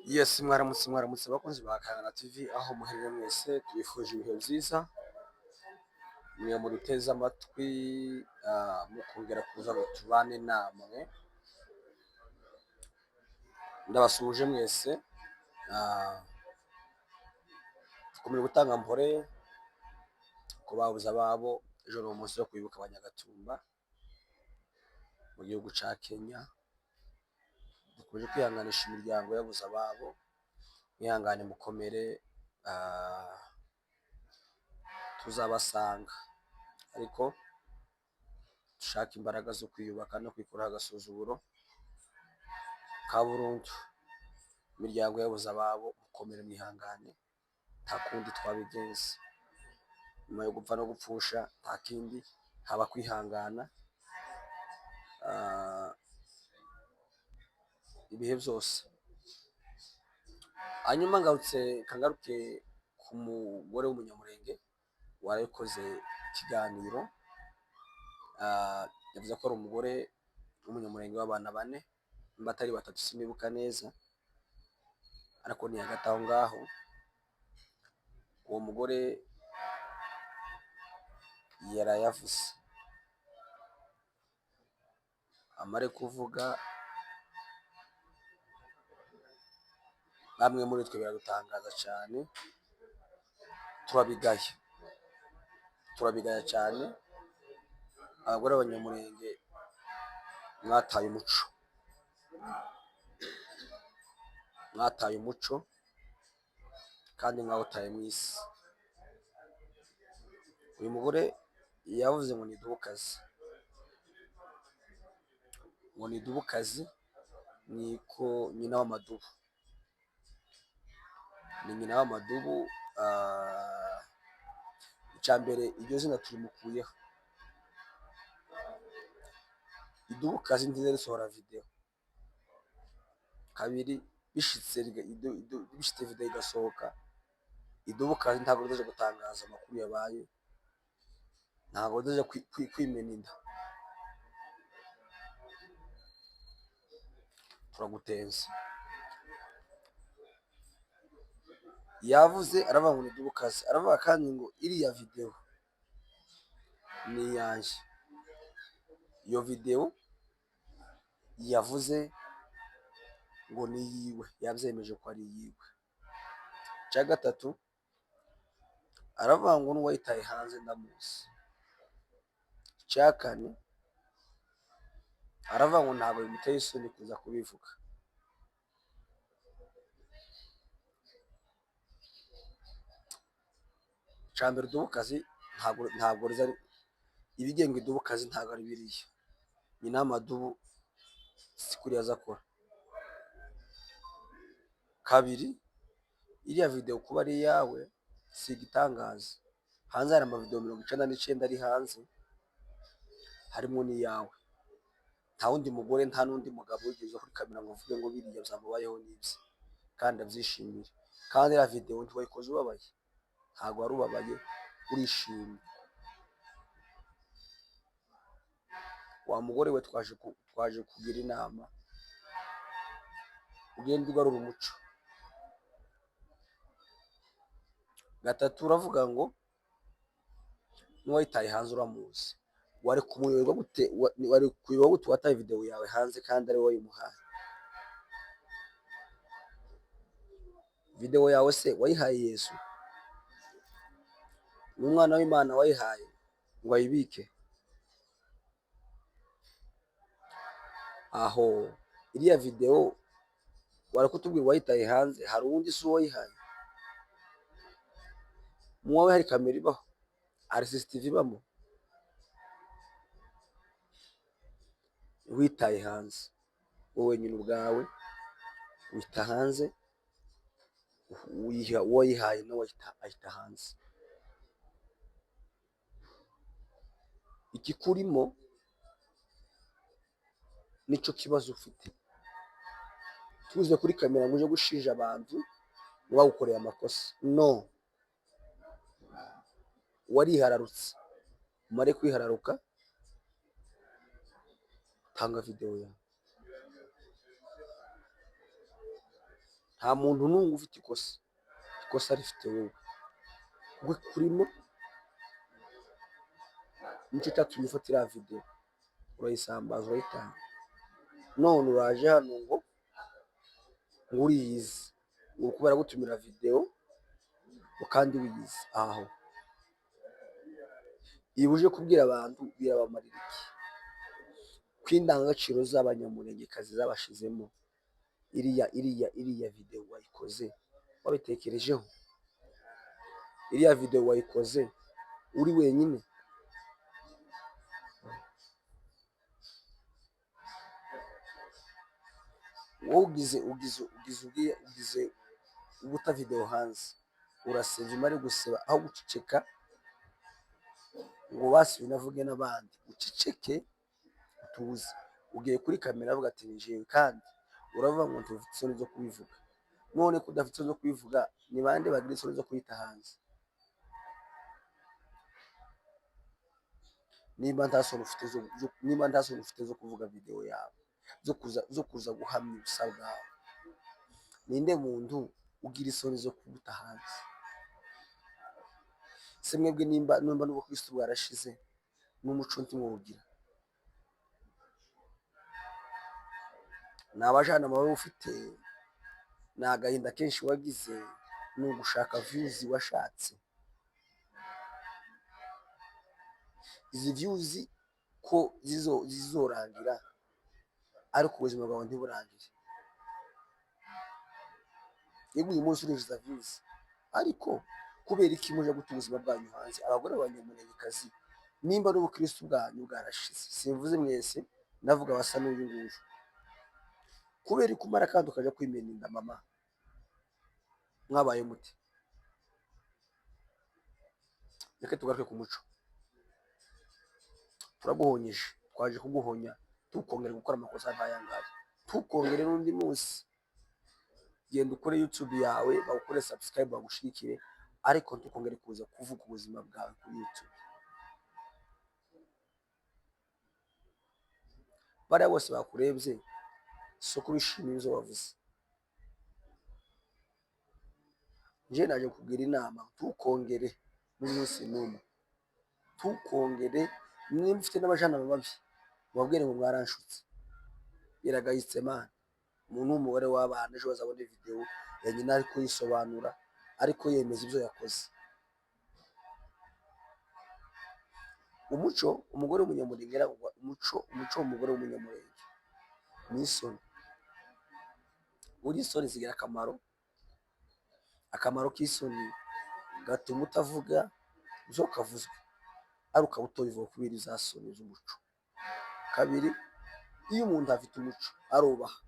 Yes, mwaramutse bakunzi ba Kanana TV aho muherereye mwese tubifuje ibihe byiza mwe muduteze amatwi mukongera kuza ngo tubane namwe ndabasuhuje mwese dukomeje gutanga mpore ku babuze ababo ejo ni umunsi wo kwibuka Abanyagatumba mu gihugu ca Kenya. Dukomeje kwihanganisha imiryango yabuze ababo, mwihangane mukomere, tuzabasanga ariko dushaka imbaraga zo kwiyubaka no kwikuraho agasuzuguro ka burundu. Imiryango yabuze ababo mukomere mwihangane, nta kundi twabigenza. Nyuma yo gupfa no gupfusha nta kindi haba kwihangana ibihe byose. Hanyuma kangaruke ku mugore w'umunyamurenge warabikoze ikiganiro, yavuze ko ari umugore w'umunyamurenge w'abana 4 nimba atari 3 sinibuka neza, ariko ni hagati aho ngaho. Uwo mugore yarayavuze, amare kuvuga bamwe muri twe biradutangaza cyane, turabigaya cyane. Abagore b'abanyamurenge mwataye umuco kandi mwawutaye mu isi. Uyu mugore yavuze ngo ni Dubukazi, niko nyina w'amadubu, ni nyina w'amadubu. Icya mbere iryo zina turimukuyeho. Idubukazi ntize risohora video. Kabiri bishitse video igasohoka, Idubukazi ntabwo rizaje gutangaza amakuru yabaye, ntabwo rizaje kwimena inda. Turagutenze. Yavuze aravuga ngo ni Dubukazi, aravuga kandi ngo iriya video ni iyanjye. Iyo video yavuze ngo ni yiwe, yabyemeje ko ari yiwe. Cya gatatu aravuga ngo n'uwayitaye hanze ndamuzi. Cya kane aravuga ngo ntabwo bimuteye isoni kuza kubivuga. Cya mbere Dubukazi ntabwo ibigenga Idubukazi ntabwo ari biriya. Nyina w'amadubu si kuriya aza akora. Kabiri iriya video kuba ari iyawe si igitangaza. Hanze hari amavideo 99 ari hanze, harimo n'iyawe. Nta wundi mugore nta n'undi mugabo wigeze kuri kamera ngo avuge ngo biriya byamubayeho n'ibye kandi abyishimire. Kandi iriya video ntiwayikoze ubabaye, ntabwo wari ubabaye, urishimye. Wa mugore we twaje kugira inama, ugenda ugarura umuco. Gatatu uravuga ngo n'uwayitaye hanze uramuzi. Wari kumuyoberwa gute wataye video yawe hanze kandi ari wowe wayimuhaye? Video yawe se wayihaye Yesu? N'umwana w'Imana wayihaye ngo ayibike? Aho iriya video wari kutubwira wayitaye hanze, hari uwundi si wayihaye? Mu wawe hari kamera ibaho? Hari CCTV ibamo? Witaye hanze wowe nyine ubwawe, wita hanze, uwayihaye nawe ahita hanze. Ikikurimo nico kibazo ufite. Tuze kuri kamera ngo uje gushinja abantu ngo bawukoreye amakosa. No, warihararutse. Umare kwihararuka, tanga video yawe. nta muntu n'umwe ufite ikosa, ikosa rifite wowe. We kurimo nicyo cyatumye ufata iriya video urayisambaza urayitanga, none uraje hano ngo uriyizi, ngo kubera gutumira video kandi wiyizi. Aho iyo uje kubwira abantu birabamarira iki? Ko indangagaciro z'abanyamurengekazi zabashizemo. Iriya video wayikoze wabitekerejeho? Iriya video wayikoze uri wenyine? Wowe ugize ubuta video hanze, urasebye umare guseba aho guceceka ngo basi binavuge n'abandi, uceceke utuze. Ugiye kuri kamera avuga ati njewe, kandi uravuga ngo ntufite isoni zo kubivuga. None ko udafite isoni zo kubivuga, ni bande bagira isoni zo kwita hanze? Niba nta soni ufite zo kuvuga video yawe, zo kuza guhamya ubusa bwawe, ninde muntu ugira isoni zo kuguta hanze? Se mwebwe nimba n'ubukristo bwarashize n'umuco ntimwugira, ni abajana bawe ufite, ni agahinda kenshi wagize, ni ugushaka views washatse. Izi views ko zizorangira, ariko ubuzima bwawe ntiburangire. Yego uyu munsi urinjiza views, ariko kubera iki muje guta ubuzima bwanyu hanze? Abagore b'abanyamurengekazi, nimba n'ubukristo bwanyu bwarashize, simvuze mwese, ndavuga basa n'uyu nguyu, kubera ko umara kandi ukaja kwimena inda mama, mwabaye muti? Reka tugaruke ku muco. Turaguhonyeje, twaje kuguhonya, tukongera gukora amakosa nk'ayangaya, tukongere n'undi munsi. Genda ukore YouTube yawe, bawukore subscribe, bagushikire, ariko tukongere kuza kuvuga ubuzima bwawe kuri YouTube. Bariya bose bakurebye, so kubishimira izo wavuze. Nje naje kugira inama, tukongere n'umunsi n'umwe, tukongere. Nimba ufite n'abajana babi, mubabwire ngo mwaranshutse, biragayitse mana. Umuntu w'umubare w'abana ejo bazabona video ya nyina ariko yisobanura, ariko yemeza ibyo yakoze. Umuco umugore w'umunyamurenge, umuco w'umugore w'umunyamurenge ni isoni. Buri isoni zigira akamaro k'isoni gatuma utavuga ibyo kavuzwe, ari ukaba utobivuga kubera iza soni z'umuco. Kabiri, iyo umuntu afite umuco arubaha.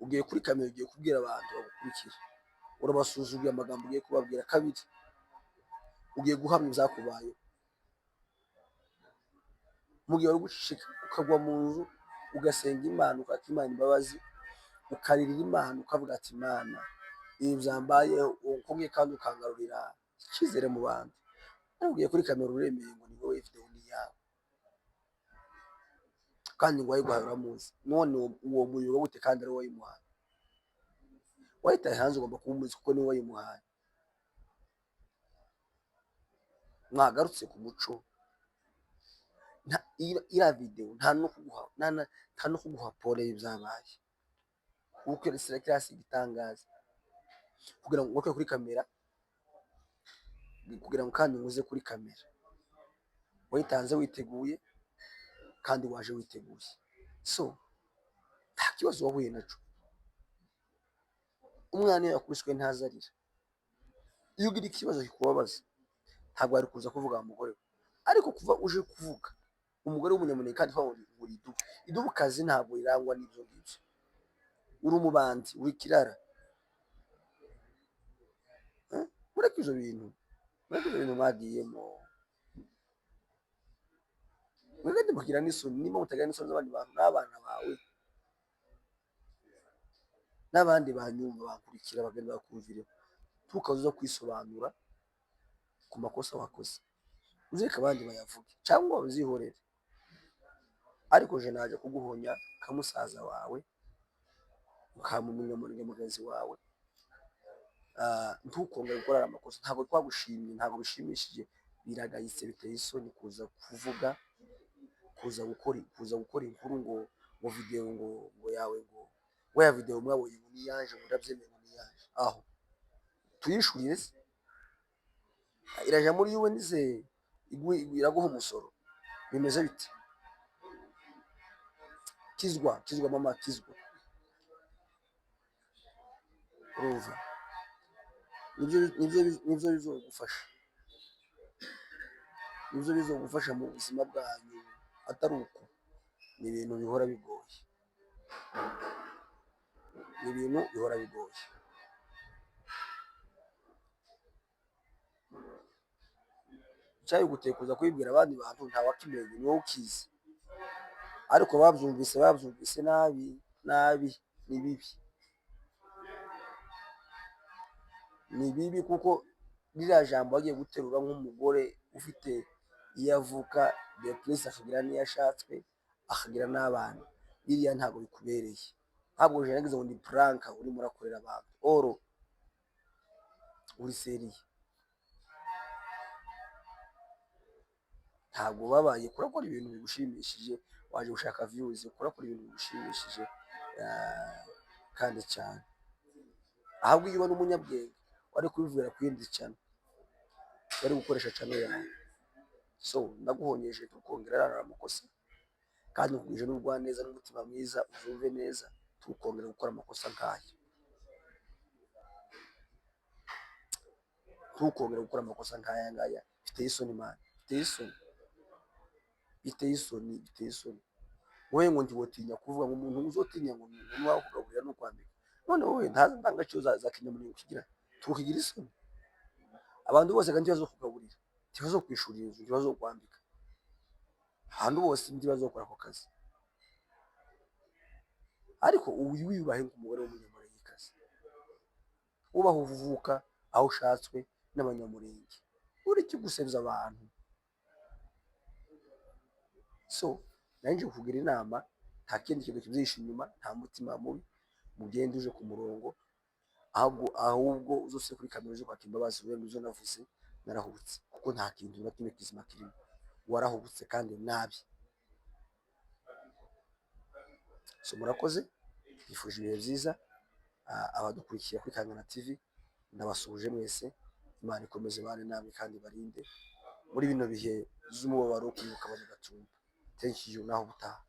Ugiye kuri kamera, ugiye kubwira abantu bagukurikira, urabasuzuguye amagambo ugiye kubabwira. Kabiri, ugiye guhamya ibyakubayeho. Mu gihe uri guceceka, ukagwa mu nzu ugasenga Imana, ukaka Imana imbabazi, ukaririra Imana, ukavuga ati Imana, ibi byambayeho, ukomye kandi ukangarurira icyizere mu bantu. Ugiye kuri kamera uremeye ngo ni wowe video ni yawe, kandi ngo wayiguhaye uramuzi. None uwo muyoboro gute kandi ari wowe wayimuhaye? Wayitaye hanze, ugomba kuba umuzi kuko ni wowe wayimuhaye. Mwagarutse ku muco. Iriya video nta no kuguha pole y'ibyabaye, kuko kiriya si igitangaza. Kugira ngo ugaruke kuri kamera, kugira ngo kandi uze kuri kamera, wayitanze witeguye kandi waje witeguye. So nta kibazo wahuye naco. Umwana iyo yakubiswe ntazarira. Iyo ugira ikibazo kikubabaza, ntabwo ari kuza kuvuga wa mugore we, ariko kuva uje kuvuga umugore w'umunyamurenge kandi uri idubukazi, ntabwo irangwa n'ibyo ngibyo. Uri umubandi, uri kirara. Mureke ibyo bintu mwagiyemo. Mwebwe mugira n'isoni. Niba mutagira n'isoni z'abandi bantu, n'abana bawe n'abandi banyumva bakurikira, bagenda bakumvireho, tukaza kwisobanura ku makosa wakoze, uzireka abandi bayavuge cyangwa uzihorere. Ariko je naje kuguhonya kamusaza wawe, ukamumenya mugenzi wawe, ntukongere gukora amakosa. Ntabwo twagushimye, ntabwo bishimishije, biragayitse, biteye isoni kuza kuvuga, kuza gukora inkuru ngo video ngo yawe ngo ya video mwabonye ngo niyaje, ngo ndabyemeye ngo niyaje. Aho tuyishurire se, iraja muri yuwe nize iraguha umusoro, bimeze bite? Kizwa mama, kizwa. Urumva, nibyo bizogufasha, nibyo bizogufasha mu buzima bwanyu. Atari uko ni ibintu bihora bigoye, ni ibintu bihora bigoye. Cyayi guteye kuza kubibwira abandi bantu ntawakimenye, ni wowe ukizi. Ariko babyumvise nabi, ni bibi, ni bibi, kuko ririya jambo wagiye guterura nk'umugore ufite iyo avuka, de plus akagira n'iyo ashatswe, akagira n'abana, biriya ntabwo bikubereye. Ntabwo ugerageza ngo ni prank urimo urakorera abantu, oro uri seriye. Ntabwo babaye kurakora ibintu bigushimishije, waje gushaka views, kurakora ibintu bigushimishije kandi cyane. Ahubwo iyo ubona umunyabwenge wari kubivugira ku yindi channel, wari gukoresha channel yawe. So ndaguhonyeje, tukongera amakosa, kandi nkubwije n'ubugwaneza n'umutima mwiza, uzumve neza, tukongera gukora amakosa nk'aya, tukongera gukora amakosa nk'aya ngaya. Biteye isoni man, biteye isoni, biteye isoni, biteye isoni. Wowe ngo ntiwotinya kuvuga ngo umuntu uzotinya ngo umuntu wawe kugaburira no kwambika, none wowe ntazi ndangagaciro za kinyamurenge kugira tukigira isoni. Abantu bose kandi bazo kugaburira, tibazo kwishurira inzu, tibazo kwambika, abantu bose ndibazo gukora ako kazi. Ariko wiyubahe nk'umugore w'umunyamurengekazi, ubaho uvuka aho ushatswe n'abanyamurenge, ureke gusebya abantu. So nanjye kugira inama, nta kindi kintu kibyihishe inyuma, nta mutima mubi, mugende uje ku murongo, ahubwo uzose kuri kamera uje kwaka imbabazi, wewe uzo navuze narahubutse, kuko nta kintu na kimwe kizima kirimo, warahubutse kandi nabi. So murakoze, bifuje ibihe byiza, abadukurikiye kuri Kangana TV, ndabasuje mwese. Imana ikomeze bane namwe kandi barinde muri bino bihe z'umubabaro, kwibuka abanyagatumba. Thank you, naho ubutaha.